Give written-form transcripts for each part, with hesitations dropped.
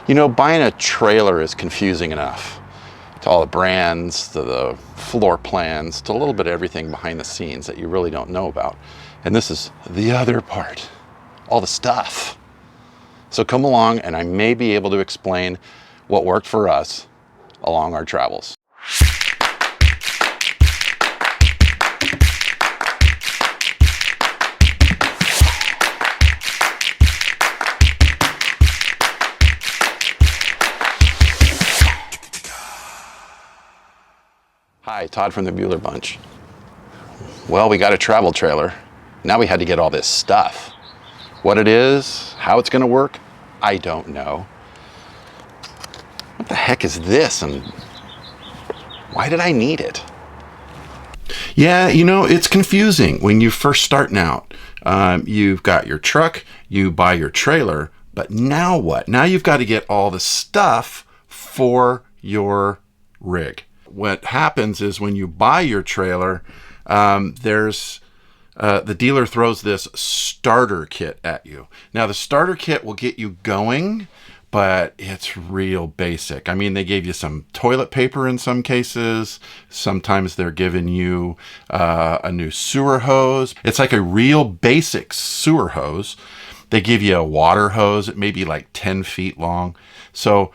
You know, buying a trailer is confusing enough. To all the brands, to the floor plans, to a little bit of everything behind the scenes that you really don't know about. And this is the other part, all the stuff. So come along and I may be able to explain what worked for us along our travels. Hi, Todd from the Bueller Bunch. Well, we got a travel trailer. Now we had to get all this stuff. What it is, how it's gonna work, I don't know. What the heck is this and why did I need it? Yeah, you know, it's confusing when you first starting out. You've got your truck, you buy your trailer, but now what? Now you've got to get all the stuff for your rig. What happens is when you buy your trailer, the dealer throws this starter kit at you. Now the starter kit will get you going, but it's real basic. I mean, they gave you some toilet paper in some cases. Sometimes they're giving you a new sewer hose. It's like a real basic sewer hose. They give you a water hose. It may be like 10 feet long. So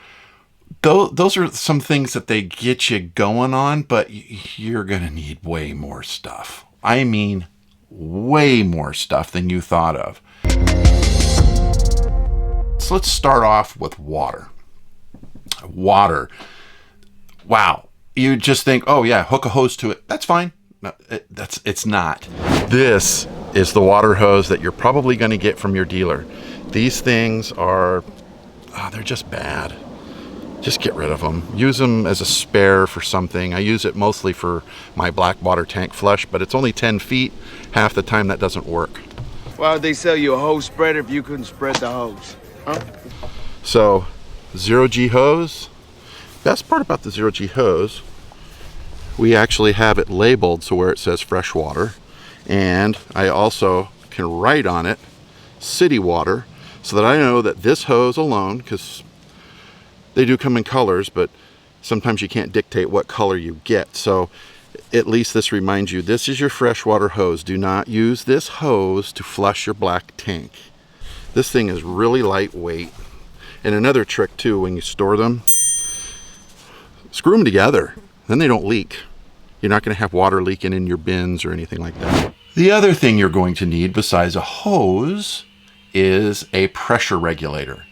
those are some things that they get you going on, but you're going to need way more stuff. I mean, way more stuff than you thought of. So let's start off with water. Water. Wow. You just think, oh yeah, hook a hose to it. That's fine. No, it's not. This is the water hose that you're probably going to get from your dealer. These things are, they're just bad. Just get rid of them. Use them as a spare for something. I use it mostly for my black water tank flush, but it's only 10 feet. Half the time that doesn't work. Why would they sell you a hose spreader if you couldn't spread the hose? Huh? So, 0G hose. Best part about the 0G hose, we actually have it labeled so where it says fresh water. And I also can write on it city water so that I know that this hose alone, because they do come in colors, but sometimes you can't dictate what color you get. So at least this reminds you, this is your freshwater hose. Do not use this hose to flush your black tank. This thing is really lightweight. And another trick too, when you store them, screw them together. Then they don't leak. You're not going to have water leaking in your bins or anything like that. The other thing you're going to need besides a hose is a pressure regulator.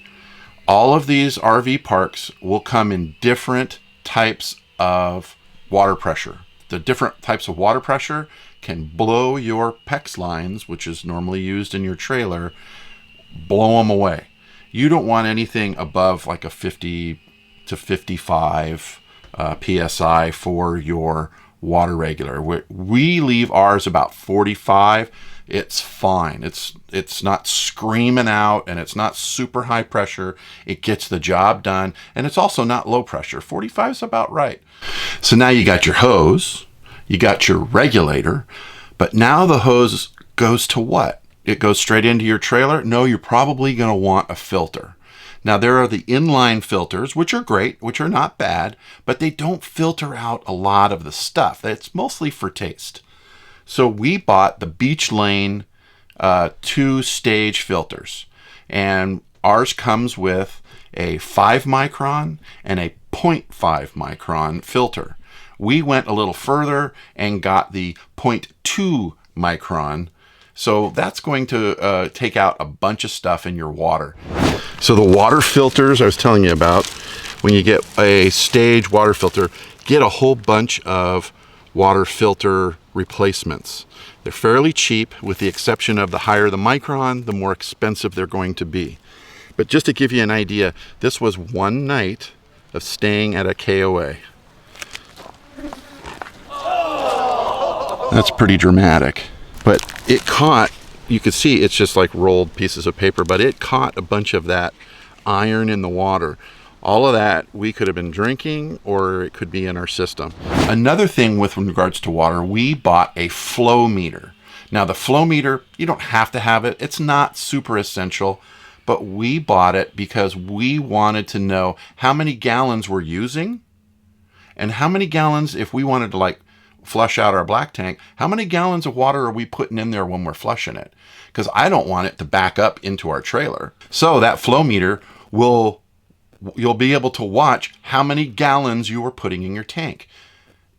All of these RV parks will come in different types of water pressure. The different types of water pressure can blow your PEX lines, which is normally used in your trailer, blow them away. You don't want anything above like a 50 to 55 PSI for your water regulator. We leave ours about 45. It's fine. It's not screaming out and it's not super high pressure. It gets the job done. And it's also not low pressure. 45 is about right. So now you got your hose, you got your regulator, but now the hose goes to what? It goes straight into your trailer? No, you're probably going to want a filter. Now there are the inline filters, which are great, which are not bad, but they don't filter out a lot of the stuff. It's mostly for taste. So we bought the Beach Lane 2-stage filters, and ours comes with a 5 micron and a 0.5 micron filter. We went a little further and got the 0.2 micron. So that's going to take out a bunch of stuff in your water. So the water filters I was telling you about, when you get a stage water filter, get a whole bunch of water filter replacements. They're fairly cheap, with the exception of the higher the micron, the more expensive they're going to be. But just to give you an idea, this was one night of staying at a KOA. That's pretty dramatic. But it caught, you could see it's just like rolled pieces of paper, but it caught a bunch of that iron in the water. All of that we could have been drinking, or it could be in our system. Another thing with regards to water, we bought a flow meter. Now the flow meter, you don't have to have it. It's not super essential, but we bought it because we wanted to know how many gallons we're using and how many gallons, if we wanted to like flush out our black tank, how many gallons of water are we putting in there when we're flushing it? Because I don't want it to back up into our trailer. So that flow meter you'll be able to watch how many gallons you are putting in your tank.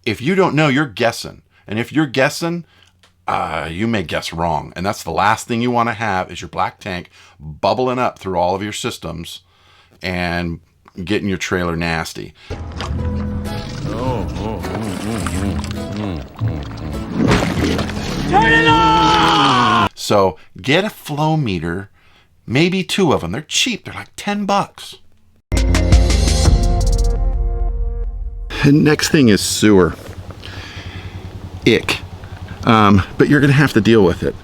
If you don't know, you're guessing. And if you're guessing, you may guess wrong. And that's the last thing you want to have is your black tank bubbling up through all of your systems and getting your trailer nasty. Turn it on! So get a flow meter, maybe 2 of them. They're cheap. They're like $10. And next thing is sewer. Ick. But you're gonna have to deal with it.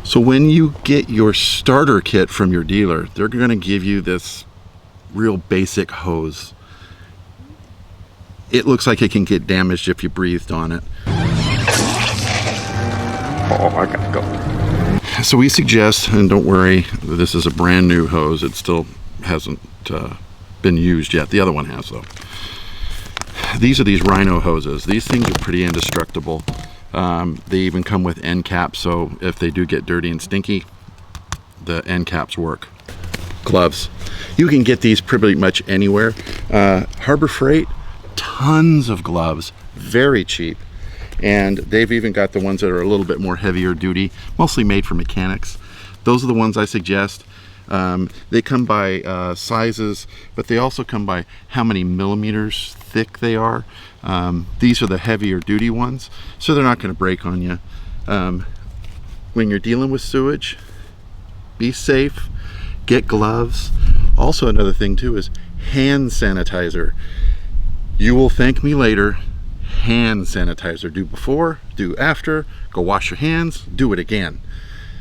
So when you get your starter kit from your dealer, they're gonna give you this real basic hose. It looks like it can get damaged if you breathed on it. Oh, I gotta go. So we suggest, and don't worry, this is a brand new hose. It still hasn't been used yet. The other one has though. These are these Rhino hoses. These things are pretty indestructible. They even come with end caps, so if they do get dirty and stinky, the end caps work. Gloves. You can get these pretty much anywhere. Harbor Freight, tons of gloves, very cheap. And they've even got the ones that are a little bit more heavier duty, mostly made for mechanics. Those are the ones I suggest. They come by sizes, but they also come by how many millimeters thick they are. These are the heavier duty ones, so they're not going to break on you. When you're dealing with sewage, be safe, get gloves. Also another thing too is hand sanitizer. You will thank me later. Hand sanitizer. Do before, do after, go wash your hands, do it again.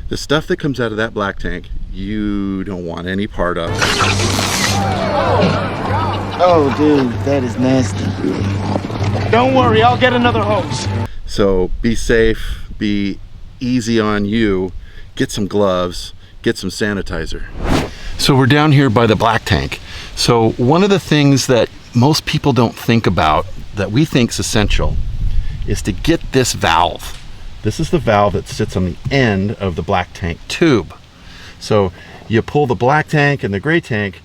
The stuff that comes out of that black tank, you don't want any part of. Oh, dude, that is nasty. Don't worry, I'll get another hose. So be safe, be easy on you, get some gloves, get some sanitizer. So we're down here by the black tank. So one of the things that most people don't think about that we think is essential is to get this valve. This is the valve that sits on the end of the black tank tube. So you pull the black tank and the gray tank,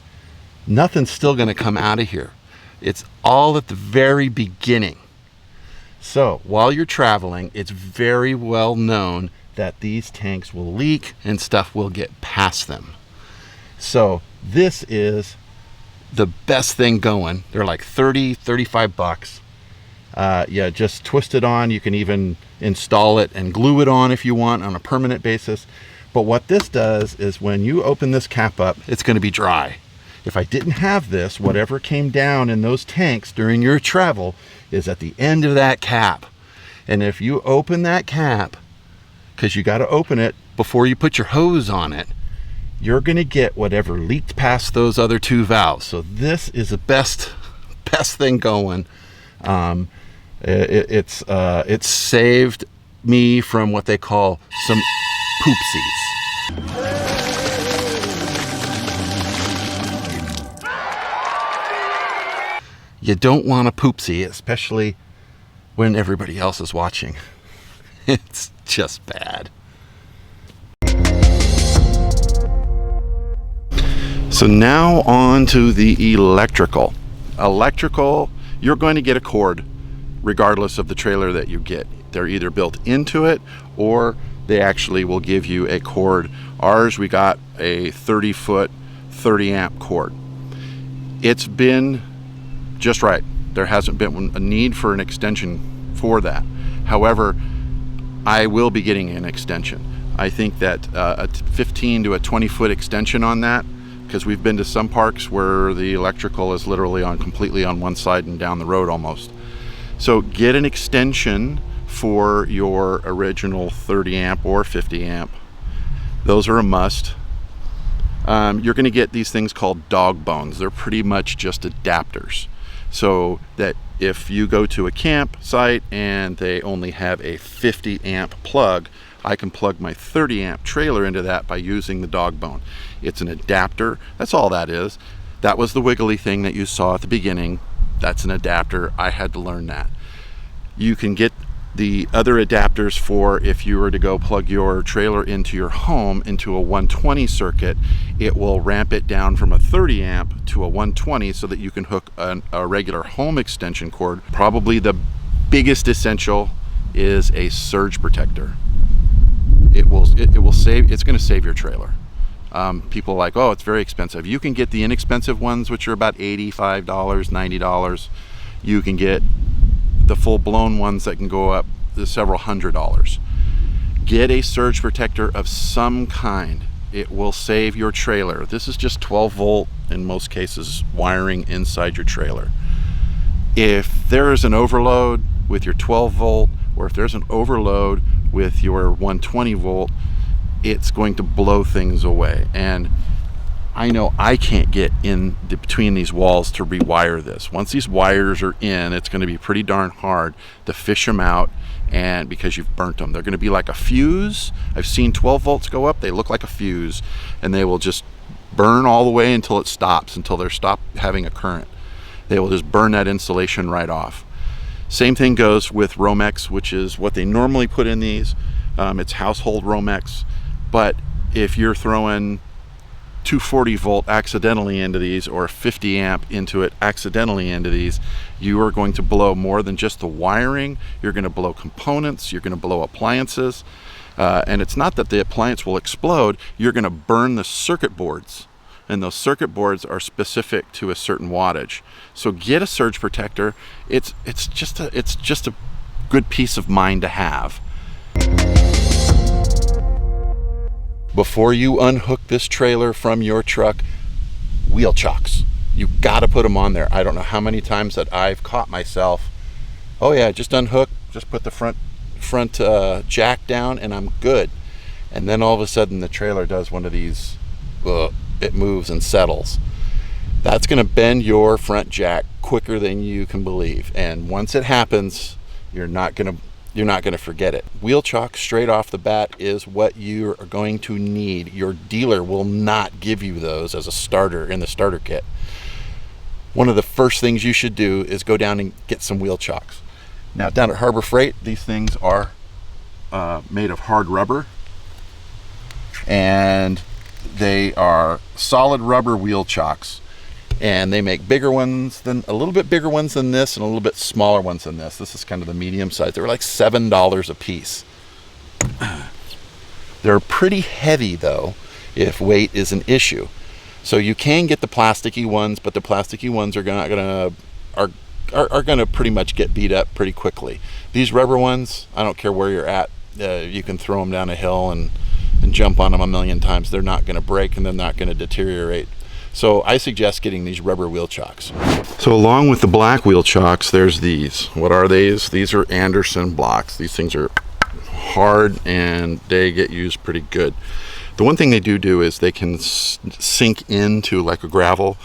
nothing's still gonna come out of here. It's all at the very beginning. So while you're traveling, it's very well known that these tanks will leak and stuff will get past them. So this is the best thing going. They're like 30, 35 bucks. Yeah, just twist it on. You can even install it and glue it on if you want on a permanent basis. But what this does is when you open this cap up, it's going to be dry. If I didn't have this, whatever came down in those tanks during your travel is at the end of that cap. And if you open that cap, because you got to open it before you put your hose on it, you're going to get whatever leaked past those other 2 valves. So this is the best thing going. It's saved me from what they call some poopsies. You don't want a poopsie, especially when everybody else is watching. It's just bad. So now on to the electrical. Electrical, you're going to get a cord regardless of the trailer that you get. They're either built into it or they actually will give you a cord. Ours, we got a 30-foot, 30-amp cord. It's been just right. There hasn't been a need for an extension for that. However, I will be getting an extension. I think that a 15 to a 20-foot extension on that, because we've been to some parks where the electrical is literally completely on one side and down the road almost. So get an extension for your original 30 amp or 50 amp. Those are a must. You're going to get these things called dog bones. They're pretty much just adapters. So that if you go to a campsite and they only have a 50 amp plug, I can plug my 30 amp trailer into that by using the dog bone. It's an adapter. That's all that is. That was the wiggly thing that you saw at the beginning. That's an adapter. I had to learn that. You can get the other adapters for if you were to go plug your trailer into your home into a 120 circuit. It will ramp it down from a 30 amp to a 120 so that you can hook a regular home extension cord. Probably the biggest essential is a surge protector. It will save, it's going to save your trailer. People are like, oh, it's very expensive. You can get the inexpensive ones, which are about $85, $90. You can get the full-blown ones that can go up to several $100s. Get a surge protector of some kind. It will save your trailer. This is just 12 volt, in most cases, wiring inside your trailer. If there is an overload with your 12 volt, or if there's an overload with your 120 volt, it's going to blow things away. And I know I can't get in between these walls to rewire this. Once these wires are in, it's going to be pretty darn hard to fish them out, and because you've burnt them. They're going to be like a fuse. I've seen 12 volts go up. They look like a fuse, and they will just burn all the way until it stops, until they're stopped having a current. They will just burn that insulation right off. Same thing goes with Romex, which is what they normally put in these. It's household Romex. But if you're throwing 240 volt accidentally into these, or 50 amp into it accidentally into these, you are going to blow more than just the wiring. You're going to blow components, you're going to blow appliances, and it's not that the appliance will explode, you're going to burn the circuit boards, and those circuit boards are specific to a certain wattage. So get a surge protector. It's just a good peace of mind to have. Before you unhook this trailer from your truck, wheel chocks. You got to put them on there. I don't know how many times that I've caught myself, oh yeah, just unhook, just put the front jack down and I'm good. And then all of a sudden the trailer does one of these, it moves and settles. That's going to bend your front jack quicker than you can believe. And once it happens, you're not going to forget it. Wheel chock straight off the bat is what you are going to need. Your dealer will not give you those as a starter in the starter kit. One of the first things you should do is go down and get some wheel chocks. Now down at Harbor Freight, these things are made of hard rubber, and they are solid rubber wheel chocks. And they make bigger ones than, a little bit bigger ones than this and a little bit smaller ones than this. This is kind of the medium size. They were like $7 a piece. They're pretty heavy though, if weight is an issue. So you can get the plasticky ones, but the plasticky ones are gonna pretty much get beat up pretty quickly. These rubber ones, I don't care where you're at, you can throw them down a hill and jump on them a million times. They're not gonna break and they're not gonna deteriorate. So I suggest getting these rubber wheel chocks. So along with the black wheel chocks, there's these. What are these? These are Anderson blocks. These things are hard and they get used pretty good. The one thing they do is they can sink into like a gravel.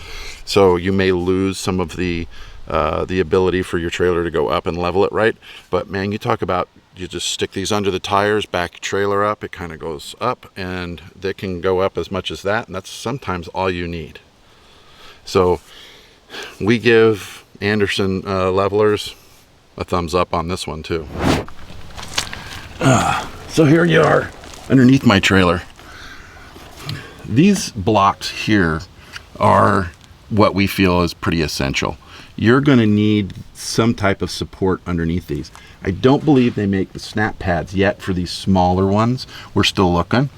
So you may lose some of the ability for your trailer to go up and level it right. But man, you talk about, you just stick these under the tires, back your trailer up, it kind of goes up, and they can go up as much as that, and that's sometimes all you need. So we give Anderson levelers a thumbs up on this one too. So here you are underneath my trailer. These blocks here are what we feel is pretty essential. You're going to need some type of support underneath these. I don't believe they make the snap pads yet for these smaller ones. We're still looking.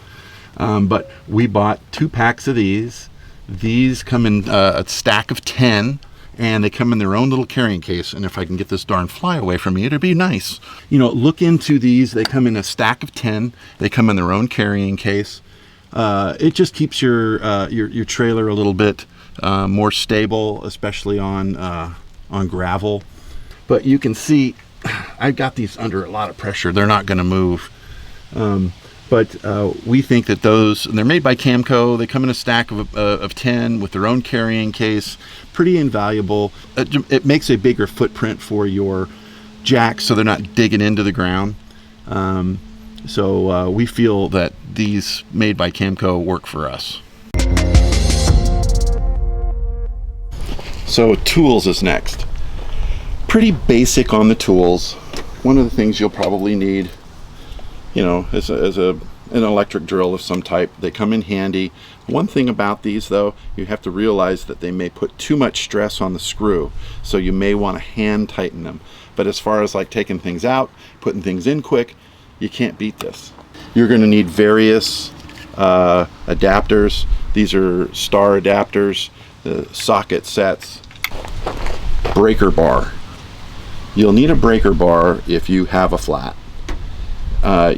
But we bought 2 packs of these. These come in a stack of 10, and they come in their own little carrying case. And if I can get this darn fly away from me, it'd be nice. You know, look into these. They come in a stack of 10. They come in their own carrying case. It just keeps your trailer a little bit more stable, especially on gravel. But you can see I've got these under a lot of pressure. They're not going to move. But we think that those, and they're made by Camco. They come in a stack of 10 with their own carrying case. Pretty invaluable. It makes a bigger footprint for your jacks so they're not digging into the ground. So we feel that these made by Camco work for us. So tools is next. Pretty basic on the tools. One of the things you'll probably need, you know, is an electric drill of some type. They come in handy. One thing about these though, you have to realize that they may put too much stress on the screw, so you may want to hand tighten them. But as far as like taking things out, putting things in quick, you can't beat this. You're going to need various adapters. These are star adapters, the socket sets, breaker bar. You'll need a breaker bar if you have a flat.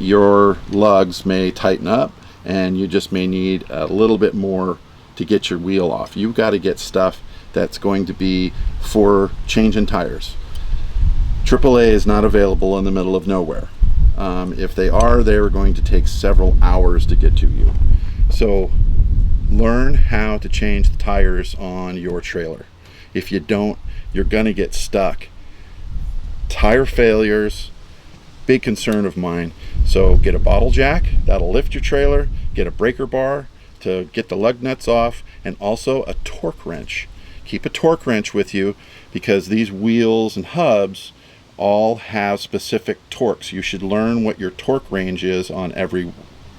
Your lugs may tighten up and you just may need a little bit more to get your wheel off. You've got to get stuff that's going to be for changing tires. AAA is not available in the middle of nowhere. If they are, they're going to take several hours to get to you. So learn how to change the tires on your trailer. If you don't, you're gonna get stuck. Tire failures, big concern of mine. So get a bottle jack, that'll lift your trailer, get a breaker bar to get the lug nuts off, and also a torque wrench. Keep a torque wrench with you because these wheels and hubs all have specific torques. You should learn what your torque range is on every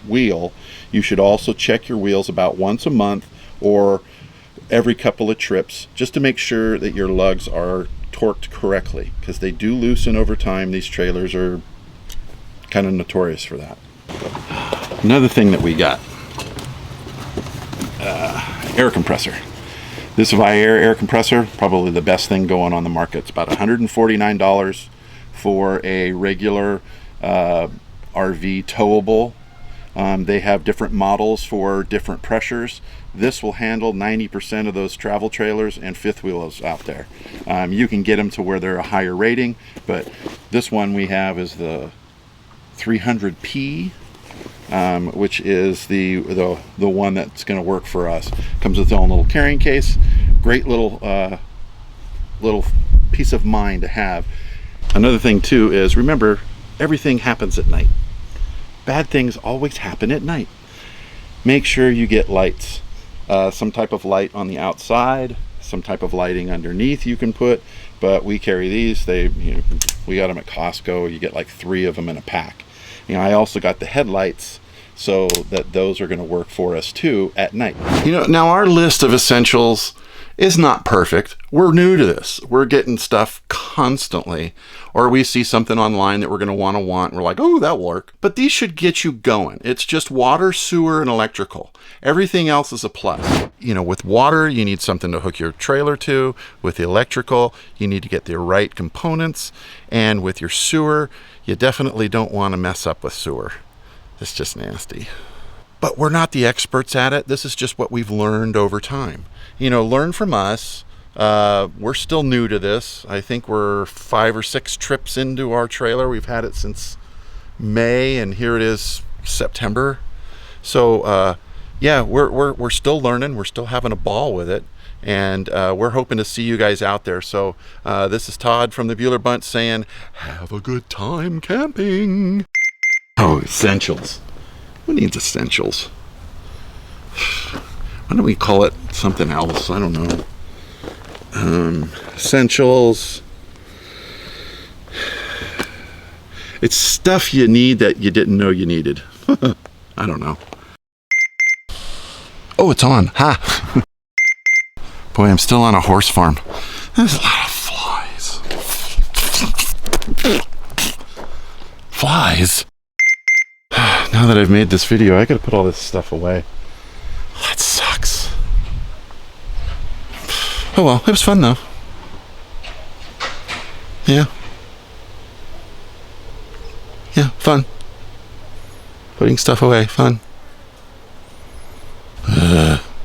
wheel. You should also check your wheels about once a month or every couple of trips just to make sure that your lugs are torqued correctly, because they do loosen over time. These trailers are kind of notorious for that. Another thing that we got, air compressor. This Bueller air compressor, probably the best thing going on the market. It's about $149 for a regular RV towable. They have different models for different pressures. This will handle 90% of those travel trailers and fifth wheels out there. You can get them to where they're a higher rating, but this one we have is the 300P, which is the one that's going to work for us. Comes with its own little carrying case. Great little piece of mind to have. Another thing too is, remember, everything happens at night. Bad things always happen at night. Make sure you get lights. Some type of light on the outside, some type of lighting underneath you can put, but we carry these. We got them at Costco. You get like 3 of them in a pack. I also got the headlights so that those are going to work for us too at night. Now our list of essentials is not perfect. We're new to this. We're getting stuff constantly, or we see something online that we're going to want, and we're like, oh, that'll work. But these should get you going. It's just water, sewer, and electrical. Everything else is a plus. With water, you need something to hook your trailer to. With the electrical, you need to get the right components. And with your sewer, you definitely don't want to mess up with sewer. It's just nasty. But we're not the experts at it. This is just what we've learned over time. Learn from us. We're still new to this. I think we're 5 or 6 trips into our trailer. We've had it since May, and here it is September. So yeah, we're still learning. We're still having a ball with it, and we're hoping to see you guys out there. So this is Todd from the Bueller Bunch saying, have a good time camping. Oh, essentials. Who needs essentials? Why don't we call it something else? I don't know. Essentials. It's stuff you need that you didn't know you needed. I don't know. Oh, it's on. Ha! Boy, I'm still on a horse farm. There's a lot of flies. Flies? Now that I've made this video, I gotta put all this stuff away. That sucks. Oh well, it was fun though. Yeah. Yeah, fun. Putting stuff away, fun.